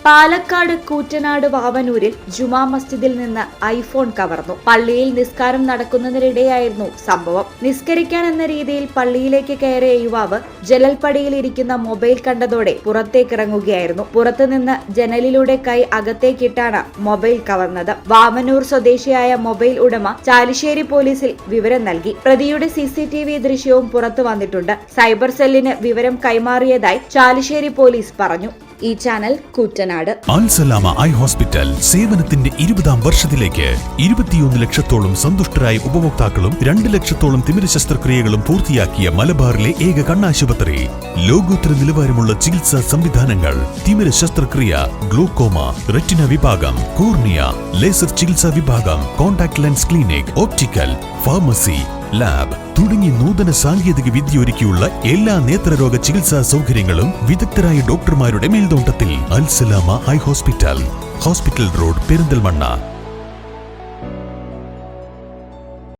പാലക്കാട് കൂറ്റനാട് വാവനൂരിൽ ജുമാ മസ്ജിദിൽ നിന്ന് ഐഫോൺ കവർന്നു. പള്ളിയിൽ നിസ്കാരം നടക്കുന്നതിനിടെയായിരുന്നു സംഭവം. നിസ്കരിക്കാൻ എന്ന രീതിയിൽ പള്ളിയിലേക്ക് കയറിയ യുവാവ് ജനൽപ്പടിയിൽ ഇരിക്കുന്ന മൊബൈൽ കണ്ടതോടെ പുറത്തേക്കിറങ്ങുകയായിരുന്നു. പുറത്തുനിന്ന് ജനലിലൂടെ കൈ അകത്തേക്കിട്ടാണ് മൊബൈൽ കവർന്നത്. വാവനൂർ സ്വദേശിയായ മൊബൈൽ ഉടമ ചാലിശ്ശേരി പോലീസിൽ വിവരം നൽകി. പ്രതിയുടെ CCTV ദൃശ്യവും പുറത്തു വന്നിട്ടുണ്ട്. സൈബർ സെല്ലിന് വിവരം കൈമാറിയതായി ചാലിശ്ശേരി പോലീസ് പറഞ്ഞു. ഈ channel Koottanad. Al Salama eye hospital സേവനത്തിന്റെ 20ാം വർഷത്തിലേക്ക് 21 ലക്ഷത്തോളം സന്തുഷ്ടരായ ഉപഭോക്താക്കളും 2 ലക്ഷത്തോളം തിമിര ശസ്ത്രക്രിയകളും പൂർത്തിയാക്കിയ മലബാറിലെ ഏക കണ്ണാശുപത്രി. ലോകോത്തര നിലവാരമുള്ള ചികിത്സാ സംവിധാനങ്ങൾ, തിമിര ശസ്ത്രക്രിയ, ഗ്ലൂക്കോമ, റെറ്റിന വിഭാഗം, കോർണിയ, ലേസർ ചികിത്സാ വിഭാഗം, contact lens clinic, optical, pharmacy, lab തുടങ്ങി നൂതന സാങ്കേതിക വിദ്യ ഒരുക്കിയുള്ള എല്ലാ നേത്രരോഗ ചികിത്സാ സൗകര്യങ്ങളും വിദഗ്ധരായ ഡോക്ടർമാരുടെ മേൽനോട്ടത്തിൽ. Al Salama eye hospital, hospital road, Perinthalmanna.